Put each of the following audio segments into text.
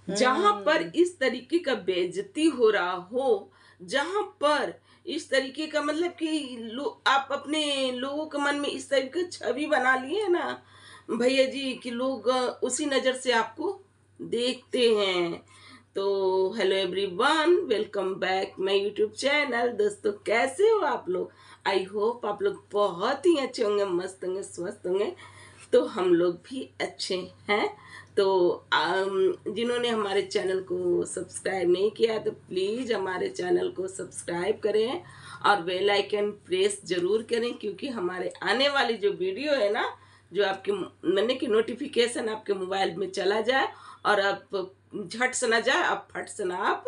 जहां पर इस तरीके का बेइज्जती हो रहा हो, जहां पर इस तरीके का मतलब कि आप अपने लोगों के मन में इस तरीके की छवि बना लिए ना भैया जी कि लोग उसी नज़र से आपको देखते हैं। तो hello everyone, welcome back my YouTube channel. दोस्तों, कैसे हो आप लोग? आई होप आप लोग बहुत ही अच्छे होंगे, मस्त होंगे, स्वस्थ होंगे। तो हम लोग भी अच्छे हैं। तो जिन्होंने हमारे चैनल को सब्सक्राइब नहीं किया तो प्लीज़ हमारे चैनल को सब्सक्राइब करें और बेल आइकन प्रेस ज़रूर करें, क्योंकि हमारे आने वाली जो वीडियो है ना, जो आपके मैंने कि नोटिफिकेशन आपके मोबाइल में चला जाए और आप झट से ना जाए, आप फट से ना आप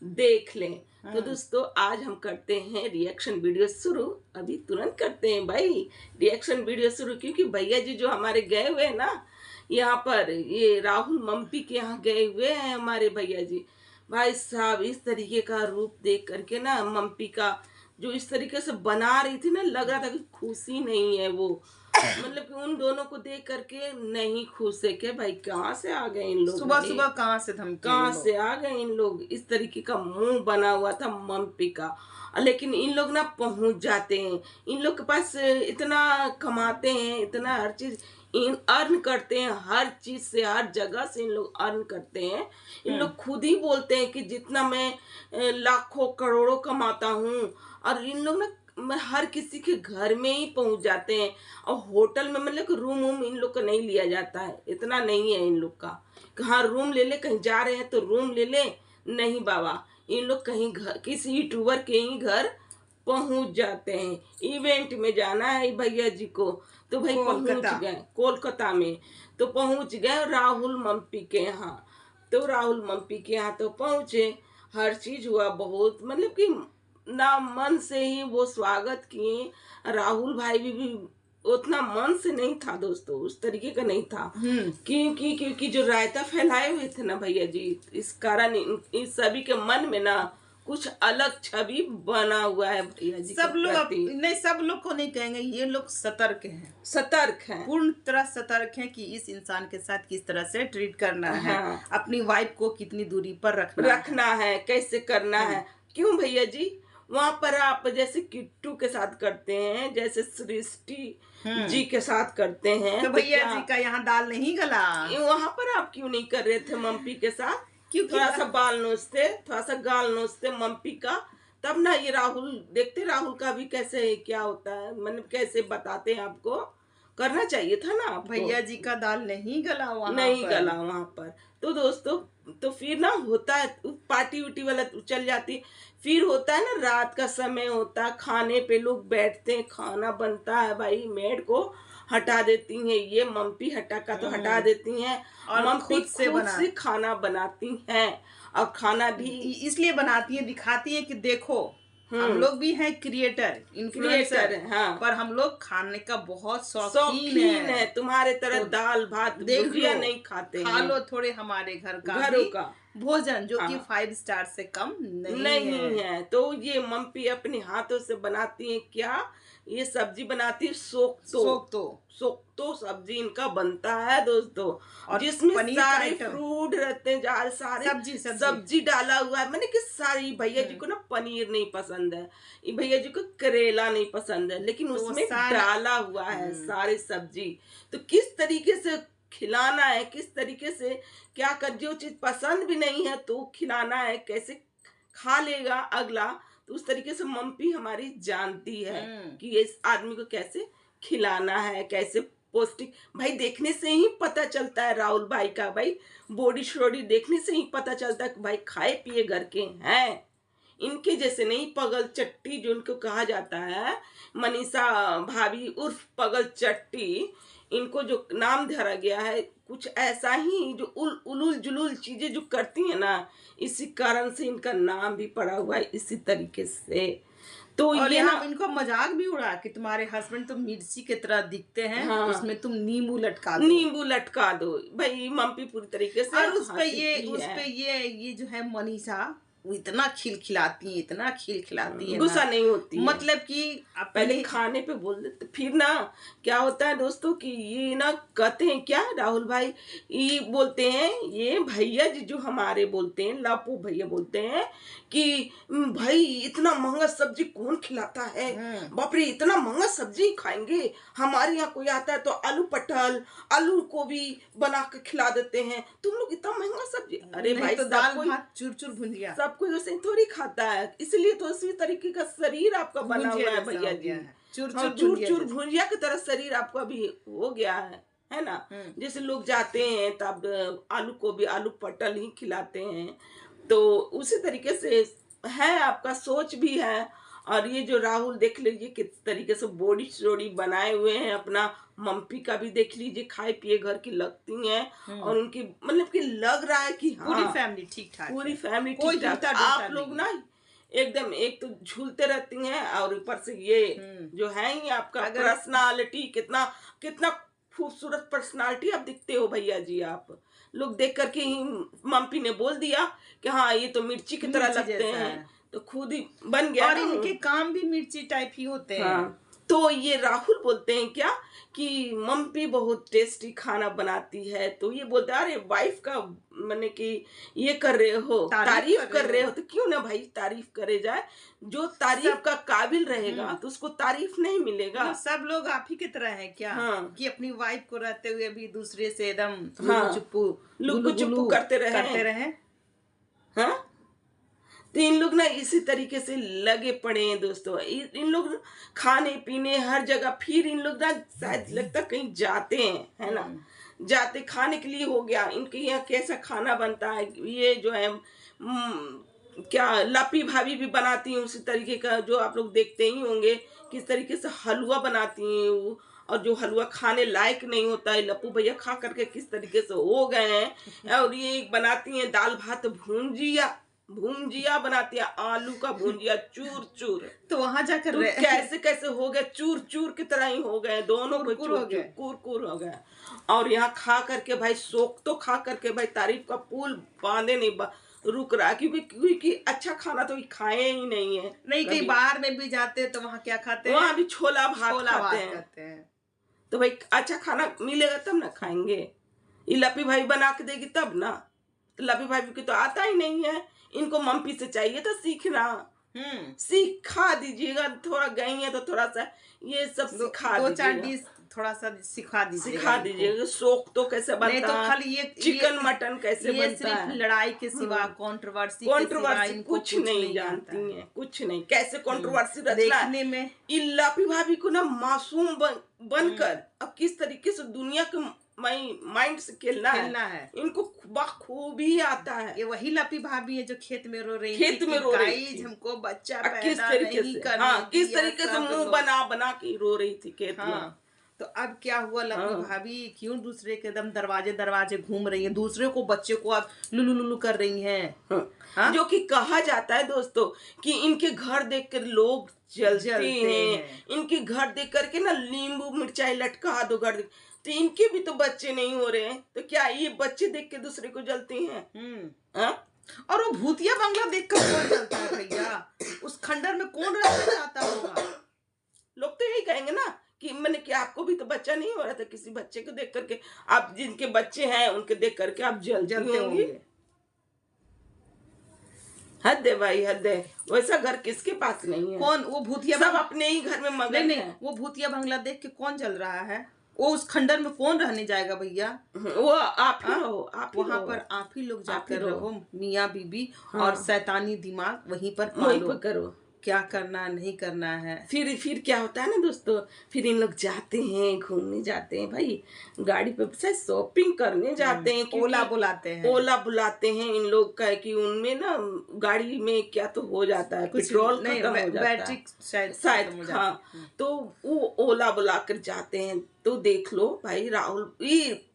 देख लें। तो दोस्तों, आज हम करते हैं रिएक्शन वीडियो शुरू। अभी तुरंत करते हैं भाई रिएक्शन वीडियो शुरू, क्योंकि भैया जी जो हमारे गए हुए हैं ना, यहाँ पर ये राहुल मम्पी के यहाँ गए हुए हैं हमारे भैया जी। भाई साहब, इस तरीके का रूप देख करके ना, मम्पी का जो इस तरीके से बना रही थी ना, लग रहा था कि खुशी नहीं है वो। मतलब कि उन दोनों को देख करके नहीं खुश है कि भाई कहाँ से आ गए इन लोग, सुबह सुबह कहाँ से धमकी, कहाँ से आ गए इन लोग। इस तरीके का मुंह बना हुआ था मम्पी का, लेकिन इन लोग ना पहुंच जाते हैं। इन लोग के पास इतना कमाते हैं, इतना हर चीज इन अर्न करते हैं, हर चीज से, हर जगह से इन लोग अर्न करते हैं। इन लोग खुद ही बोलते हैं कि जितना मैं लाखों करोड़ों कमाता हूँ। और इन लोग ना हर किसी के घर में ही पहुंच जाते हैं। और होटल में मतलब रूम वूम इन लोग का नहीं लिया जाता है, इतना नहीं है इन लोग का। हाँ, रूम ले ले, कहीं जा रहे हैं तो रूम ले ले, नहीं बाबा, इन लोग कहीं घर किसी यूट्यूबर के ही घर पहुंच जाते हैं। इवेंट में जाना है भैया जी को, तो भाई पहुंच गए कोलकाता में। तो पहुंच गए राहुल मम्पी के यहाँ। तो राहुल मम्पी के यहाँ तो पहुंचे, हर चीज हुआ, बहुत मतलब कि ना मन से ही वो स्वागत किए। राहुल भाई भी उतना मन से नहीं था दोस्तों, उस तरीके का नहीं था। क्योंकि जो रायता फैलाए हुए थे ना भैया जी, इस कारण इन सभी के मन में ना कुछ अलग छवि बना हुआ है भैया जी। सब लोग नहीं, सब लोग को नहीं कहेंगे, ये लोग सतर्क हैं, सतर्क हैं, पूर्ण तरह सतर्क हैं कि इस इंसान के साथ किस तरह से ट्रीट करना है, अपनी वाइफ को कितनी दूरी पर रखना है, कैसे करना है। क्यों भैया जी? वहाँ पर आप जैसे किट्टू के साथ करते हैं, जैसे सृष्टि जी के साथ करते हैं, तो भैया जी का यहाँ दाल नहीं गला। वहाँ पर आप क्यों नहीं कर रहे थे मम्पी के साथ? क्यों थोड़ा सा बाल नोचते, थोड़ा सा गाल नोचते मम्पी का, तब ना ये राहुल देखते, राहुल का भी कैसे क्या होता है, मतलब कैसे बताते हैं आपको। करना चाहिए था ना आपको। भैया जी का दाल नहीं गला वहाँ नहीं गला वहाँ पर। तो दोस्तों, तो फिर ना होता है पार्टी उटी वाला चल जाती। फिर होता है ना, रात का समय होता है, खाने पे लोग बैठते हैं, खाना बनता है, भाई मेड को हटा देती हैं ये मम्पी, हटा का तो हटा देती हैं और मम्पी खुद से खाना बनाती हैं। और खाना भी इसलिए बनाती हैं, दिखाती हैं कि देखो हम लोग भी हैं क्रिएटर, इन्फ्लुएंसर, हाँ, पर हम लोग खाने का बहुत शौकीन है। तुम्हारे तरह तो दाल भात भुजिया नहीं खाते, खा लो थोड़े हमारे घरों का भोजन, जो कि 5 स्टार से कम नहीं है। तो ये मम्पी अपने हाथों से बनाती है, क्या ये सब्जी बनाती है, सोक्तो सब्जी इनका बनता है दोस्तों, और जिसमें सारे फ्रूट रहते हैं, सारे सब्जी डाला हुआ है। मैंने कि सारी भैया जी को ना पनीर नहीं पसंद है, भैया जी को करेला नहीं पसंद है, लेकिन तो उसमें डाला हुआ है सारी सब्जी। तो किस तरीके से खिलाना है, किस तरीके से क्या कर, जो चीज पसंद भी नहीं है तो खिलाना है, कैसे खा लेगा अगला, तो उस तरीके से मम्पी हमारी जानती है कि इस आदमी को कैसे खिलाना है, कैसे पौष्टिक। भाई देखने से ही पता चलता है राहुल भाई का, भाई बॉडी शॉडी देखने से ही पता चलता है कि भाई खाए पिए घर के हैं। इनके जैसे नहीं पगल चट्टी जो उनको कहा जाता है, मनीषा भाभी उर्फ पगल चट्टी, इनको जो नाम धरा गया है, कुछ ऐसा ही जो उलूल जुलूल चीजें जो करती है ना, इसी कारण से इनका नाम भी पड़ा हुआ है इसी तरीके से। तो और ये ना इनको मजाक भी उड़ा कि तुम्हारे हस्बैंड तो मिर्ची की तरह दिखते हैं, हाँ, उसमें तुम नींबू लटका दो। भाई मम्पी पूरी तरीके से, और उस पे ये जो है मनीषा वो इतना खिलखिलाती है, इतना खिलखिलाती है गुस्सा ना, नहीं होती है। मतलब कि पहले खाने पे बोल देते, फिर ना क्या होता है दोस्तों कि ये ना कहते हैं क्या राहुल भाई, ये बोलते हैं, ये भैया जी जो हमारे बोलते हैं, लापू भैया बोलते हैं कि भाई इतना महंगा सब्जी कौन खिलाता है, बाप रे इतना महंगा सब्जी खाएंगे। हमारे यहाँ कोई आता है तो आलू पटल, आलू गोभी बना के खिला देते हैं, तुम लोग इतना महंगा सब्जी। अरे भाई तो दाल भात चूर भुंजिया सब कोई वैसे थोड़ी खाता है, इसलिए तो इसी तरीके का शरीर आपका बना हुआ है भैया जी। चूर भुंजिया की तरह शरीर आपका भी हो गया है ना। जैसे लोग जाते हैं तब आलू को भी आलू पटल ही खिलाते हैं, तो उसी तरीके से है, आपका सोच भी है। और ये जो राहुल देख लीजिए किस तरीके से बॉडी शोडी बनाए हुए हैं, अपना मम्पी का भी देख लीजिए, खाए पिए घर की लगती हैं, और उनकी मतलब कि लग रहा है कि हाँ पूरी फैमिली ठीक ठाक, पूरी फैमिली ठीक ठाक। आप लोग ना एकदम एक तो झूलते रहती हैं, और ऊपर से ये जो है ही आपका पर्सनालिटी, कितना कितना खूबसूरत पर्सनालिटी आप दिखते हो भैया जी। आप लोग देख करके ही मम्पी ने बोल दिया कि हाँ ये तो मिर्ची की तरह लगते हैं, तो खुद ही बन गया। और इनके काम भी मिर्ची टाइप ही होते हैं। हाँ, तो ये राहुल बोलते हैं क्या कि मम्पी बहुत टेस्टी खाना बनाती है, तो ये बोलते हैं अरे वाइफ का मैंने कि ये कर रहे हो, तारीफ कर रहे हो, तो क्यों ना भाई तारीफ करे जाए। जो तारीफ का काबिल रहेगा तो उसको तारीफ नहीं मिलेगा। सब लोग आप ही की तरह हैं क्या? हाँ। कि अपनी वाइफ को रहते हुए भी दूसरे से एकदम लुक्कू चुप्पू करते रहे। हाँ, तो इन लोग ना इसी तरीके से लगे पड़े हैं दोस्तों। इन लोग खाने पीने हर जगह, फिर इन लोग ना शायद लगता कहीं जाते हैं, है ना, जाते खाने के लिए हो गया। इनके यहाँ कैसा खाना बनता है, ये जो है क्या लापी भाभी भी बनाती हैं उसी तरीके का, जो आप लोग देखते ही होंगे किस तरीके से हलवा बनाती हैं वो, और जो हलवा खाने लायक नहीं होता है, लप्पू भैया खा करके किस तरीके से हो गए हैं। और ये बनाती हैं दाल भात भुंजिया बनाती है, आलू का भुंजिया चूर चूर। तो वहां जाकर कैसे कैसे हो गए, चूर चूर की तरह ही हो गए, दोनों कुरकुर हो गए। और यहाँ खा करके भाई शौक तो खा करके भाई तारीफ का पुल बांधे नहीं रुक रहा, क्योंकि अच्छा खाना तो खाए ही नहीं है। नहीं, कहीं बाहर में भी जाते हैं तो वहाँ क्या खाते हैं, वहाँ भी छोला भात खाते हैं। तो भाई अच्छा खाना मिलेगा तब ना खाएंगे। ये लपी भाई बना के देगी तब ना, तो लपी भाई की तो आता ही नहीं है, इनको मम्पी से चाहिए था सीखना। सिखा दीजिएगा, थोड़ा गई है तो थोड़ा सा ये सब सिखा दीजिएगा, थोड़ा सा सिखा दीजिएगा। शौक तो कैसे बनता है, तो खाली ये चिकन मटन कैसे बनता है, लड़ाई के सिवा कंट्रोवर्सी कुछ नहीं जानती हैं, कुछ नहीं। कैसे कंट्रोवर्सी देखने में लपी भाभी को ना मासूम बनकर अब किस तरीके से दुनिया के माइंड से खेलना है, इनको खूबी आता है। ये वही लपी भाभी है जो खेत में रो रही थी, हमको बच्चा किस तरीके से किस तरीके से मुंह बना के रो रही थी खेत में। तो अब क्या हुआ, लपी भाभी क्यों दूसरे के दम दरवाजे घूम रही है, दूसरे को बच्चे को अब लुलु कर रही हैं। जो कि कहा जाता है दोस्तों कि इनके घर देख कर लोग जलते हैं, इनके घर देख करके ना नींबू मिर्चाई लटका दो घर, तो इनके भी तो बच्चे नहीं हो रहे हैं, तो क्या ये बच्चे देख के दूसरे को जलते हैं? और वो भूतिया बंगला देख कर कौन जलता है भैया? उस खंडर में कौन रहना चाहता होगा? लोग तो यही कहेंगे ना कि मैंने कि आपको भी तो बच्चा नहीं हो रहा था, किसी बच्चे को देख करके, आप जिनके बच्चे हैं उनके देख करके आप जलते होंगे। हद है भाई, हद है। वैसा घर किसके पास नहीं है? कौन वो भूतिया, सब अपने ही घर में मगन नहीं, वो भूतिया बंगला देख के कौन जल रहा है? वो उस खंडर में कौन रहने जाएगा भैया? वो आप ही रहो, आप वहाँ पर आप ही लोग जाकर रहो, मियाँ बीबी और शैतानी दिमाग वहीं पर करो, क्या करना नहीं करना है। फिर क्या होता है ना दोस्तों, फिर इन लोग जाते हैं, घूमने जाते हैं भाई, गाड़ी पे शॉपिंग करने जाते हैं, ओला बुलाते हैं इन लोग का, कि उनमें ना गाड़ी में क्या तो हो जाता है, पेट्रोल खत्म हो जाता है, बैटरी शायद। हाँ, तो वो ओला बुला कर जाते हैं, तो देख लो भाई राहुल,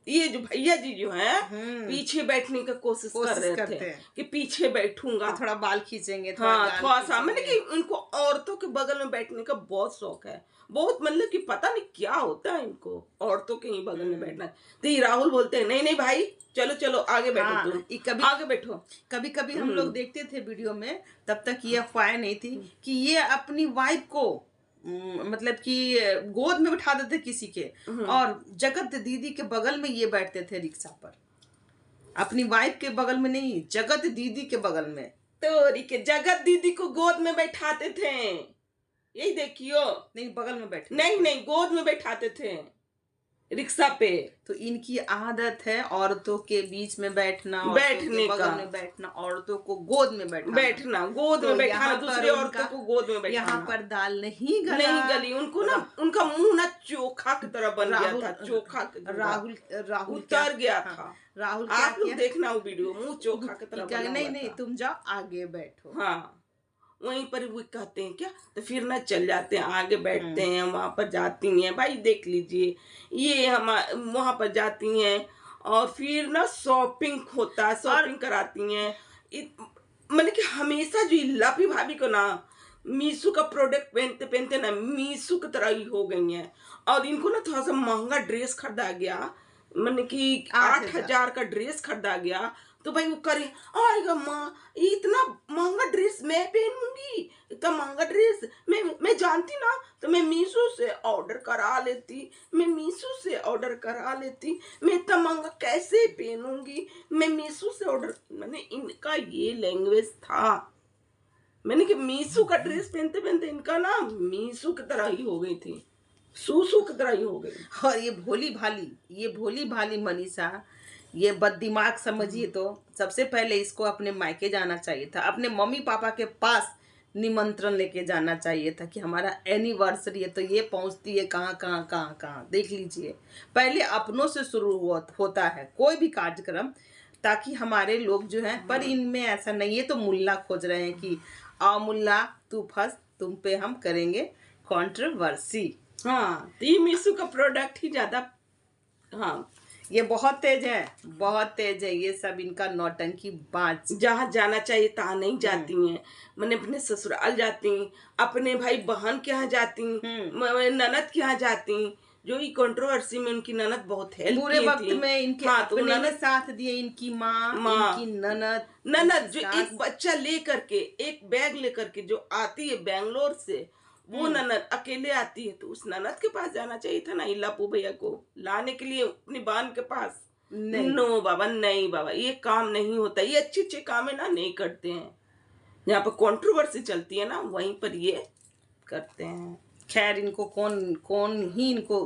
ये जो भैया जी जो है पीछे बैठने का कोशिश कर रहे थे कि पीछे बैठूंगा, थोड़ा बाल खींचेंगे, थोड़ा सा, मैंने कि उनको औरतों के बगल में बैठने का बहुत शौक है, बहुत, मतलब कि पता नहीं क्या होता है इनको औरतों के ही बगल में बैठना। तो ये राहुल बोलते हैं नहीं नहीं भाई चलो चलो आगे बैठो, तुम कभी आगे बैठो। कभी कभी हम लोग देखते थे वीडियो में, तब तक ये अफवाह नहीं थी कि ये अपनी वाइफ को मतलब कि गोद में बिठा देते किसी के, और जगत दीदी के बगल में ये बैठते थे रिक्शा पर, अपनी वाइफ के बगल में नहीं, जगत दीदी के बगल में। तो जगत दीदी को गोद में बैठाते थे, यही देखियो। नहीं, बगल में बैठे, नहीं गोद में बैठाते थे रिक्शा पे। तो इनकी आदत है औरतों के बीच में बैठना, बैठने का, बगल में बैठना, औरतों को गोद में बैठना, गोद में बैठाना, दूसरी औरतों को गोद में बैठाना। यहाँ पर दाल नहीं गली, उनको ना उनका मुंह ना चोखा की तरह बन गया था, चोखा। राहुल उतर गया था। राहुल आप लोग देखना वो वीडियो, मुंह चोखा की तरह। नहीं तुम जाओ आगे बैठो। हाँ, वहीं पर वो कहते हैं क्या, तो फिर ना चल जाते हैं आगे बैठते हैं, वहां पर जाती हैं भाई, देख लीजिए ये हम वहां पर जाती हैं और फिर ना शॉपिंग होता है, शॉपिंग कराती हैं। मतलब कि हमेशा जो लपी भाभी को ना मीशो का प्रोडक्ट पहनते पहनते ना मीशो की तरह ही हो गई हैं, और इनको ना थोड़ा सा महंगा ड्रेस खरीदा गया, मतलब कि 8,000 का ड्रेस खरीदा गया। तो भाई वो करे, आएगा माँ इतना महंगा ड्रेस मैं पहनूंगी, इतना महंगा ड्रेस मैं जानती ना तो मैं मीशो से ऑर्डर करा लेती, मैं इतना महंगा कैसे पहनूंगी, मैं मीशो से ऑर्डर। मैंने इनका ये लैंग्वेज था, मैंने कि मीशो का ड्रेस पहनते पहनते इनका ना मीशो की तरह ही हो गई थी, सूसू की तरह ही हो गई। और ये भोली भाली मनीषा, ये बददिमाग समझिए, तो सबसे पहले इसको अपने मायके जाना चाहिए था, अपने मम्मी पापा के पास निमंत्रण लेके जाना चाहिए था कि हमारा एनिवर्सरी है। तो ये पहुंचती है कहाँ, देख लीजिए। पहले अपनों से शुरू होता है कोई भी कार्यक्रम, ताकि हमारे लोग जो हैं, पर इनमें ऐसा नहीं है। तो मुल्ला खोज रहे हैं कि आओ मुल्ला तू फंस, तुम पे हम करेंगे कंट्रोवर्सी। हाँ, तो ये मीशो का प्रोडक्ट ही ज्यादा, हाँ ये बहुत तेज है ये सब इनका नौटंकी बाज। जहाँ जाना चाहिए तहाँ नहीं जाती हैं, मैंने अपने ससुराल जाती, अपने भाई बहन के यहाँ जाती, ननद के यहाँ जाती, जो ये कंट्रोवर्सी में उनकी ननद बहुत हेल्प पूरे वक्त में इनके, हाँ, तो ननद साथ दिए, इनकी माँ, इनकी ननद जो एक बच्चा लेकर के, एक बैग लेकर के जो आती है बेंगलोर से, वो ननद अकेले आती है, तो उस ननद के पास जाना चाहिए था ना, लप्पू भैया को लाने के लिए अपनी बहन के पास। नो बाबा, नहीं बाबा, ये काम नहीं होता, ये अच्छे काम है ना नहीं करते हैं, यहाँ पर कंट्रोवर्सी चलती है ना वहीं पर ये करते हैं। खैर इनको कौन ही इनको,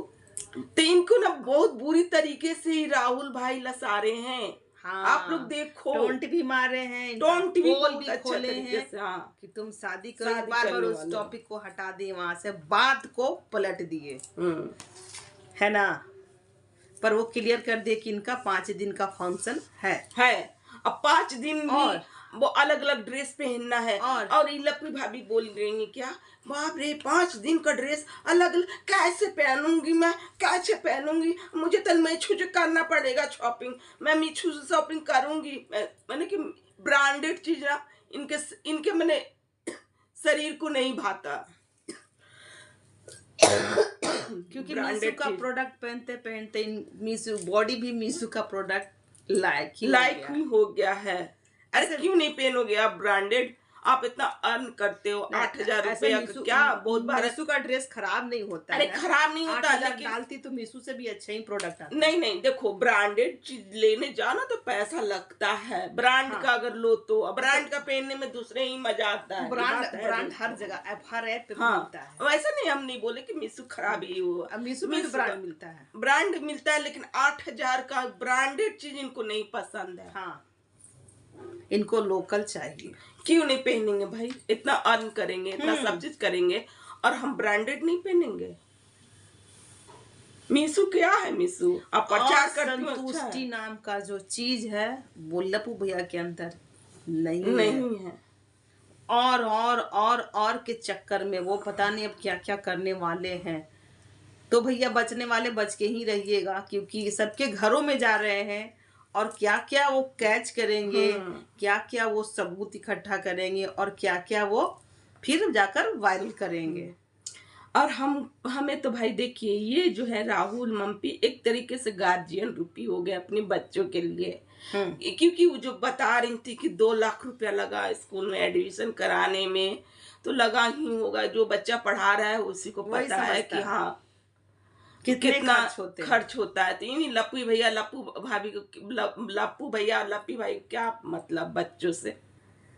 तो इनको ना बहुत बुरी तरीके से राहुल भाई लसारे हैं। हाँ, आप लोग देखो, टोंट भी मारे हैं, टोंट भी खोले हैं। हाँ, कि तुम शादी करो, बार उस टॉपिक को हटा दिए, वहां से बात को पलट दिए, है ना। पर वो क्लियर कर दिए कि इनका 5 दिन का फंक्शन है। अब 5 दिन भी वो अलग अलग ड्रेस पहनना है, और लपी भाभी बोल रही है क्या, बाप रे 5 दिन का ड्रेस अलग अलग कैसे पहनूंगी मैं, मुझे तो मीशो से करना पड़ेगा शॉपिंग, मैं मीशो से शॉपिंग करूंगी। मैंने कि ब्रांडेड चीज ना इनके मैंने शरीर को नहीं भाता, क्योंकि मीशो का प्रोडक्ट पहनते पहनते मीशो बॉडी भी मीशो का प्रोडक्ट लाइक हो गया है। अरे क्यों नहीं पहनोगे आप ब्रांडेड, आप इतना अर्न करते हो, 8,000 रुपया क्या बहुत बार। मीशो का ड्रेस खराब नहीं होता, अरे खराब नहीं होता, लेकिन डालती तो मीशो से भी अच्छा ही प्रोडक्ट आता। नहीं देखो, ब्रांडेड चीज लेने जाना तो पैसा लगता है, ब्रांड का अगर लो तो ब्रांड का पहनने में दूसरे ही मजा आता है। ब्रांड हर जगह हर ऐप पे मिलता है, वैसा नहीं, हम नहीं बोले कि मीशो खराब ही हो, मीशो में ब्रांड मिलता है, लेकिन 8,000 का ब्रांडेड चीज इनको नहीं पसंद है। हाँ, इनको लोकल चाहिए। क्यों नहीं पहनेंगे भाई, इतना अर्न करेंगे, इतना सब चीज करेंगे, और हम ब्रांडेड नहीं पहनेंगे। मीशो क्या है, मीशो आप प्रचार करते हो, संतुष्टि नाम का जो चीज है वो लप्पू भैया के अंदर नहीं है। और के चक्कर में वो पता नहीं अब क्या क्या करने वाले हैं। तो भैया बचने वाले बच के ही रहिएगा, क्योंकि सबके घरों में जा रहे हैं और क्या क्या वो कैच करेंगे, क्या क्या वो सबूत इकट्ठा करेंगे और क्या क्या वो फिर जाकर वायरल करेंगे। और हमें तो भाई देखिए, ये जो है राहुल मम्पी एक तरीके से गार्जियन रूपी हो गए अपने बच्चों के लिए। क्योंकि वो जो बता रही थी कि 2 लाख रुपया लगा स्कूल में एडमिशन कराने में, तो लगा ही होगा, जो बच्चा पढ़ा रहा है उसी को वही पता है समझता कि है हाँ कितने कितना खर्च होते हैं। खर्च होता है। तो ये लप्पू भैया लप्पू भाभी को लप्पू भैया लप्पी भाई क्या मतलब बच्चों से,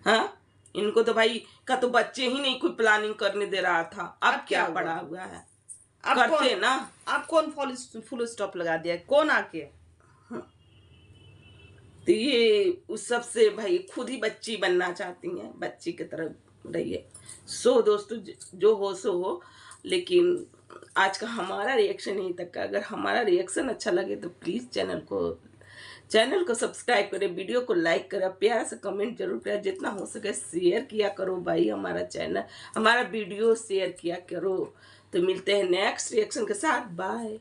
हाँ इनको तो भाई का तो बच्चे ही नहीं कोई प्लानिंग करने दे रहा था। अब क्या हुआ? पड़ा हुआ है, अब करते कौन ना। अब कौन फुल स्टॉप लगा दिया, कौन आके? तो ये उस सब से भाई खुद ही बच्ची बनना चाहती हैं, बच्ची की तरह रहिए। सो दोस्तों, जो हो सो हो, लेकिन आज का हमारा रिएक्शन यहीं तक का। अगर हमारा रिएक्शन अच्छा लगे तो प्लीज़ चैनल को सब्सक्राइब करें, वीडियो को लाइक करें, प्यार से कमेंट जरूर करें, जितना हो सके शेयर किया करो भाई, हमारा वीडियो शेयर किया करो। तो मिलते हैं नेक्स्ट रिएक्शन के साथ, बाय।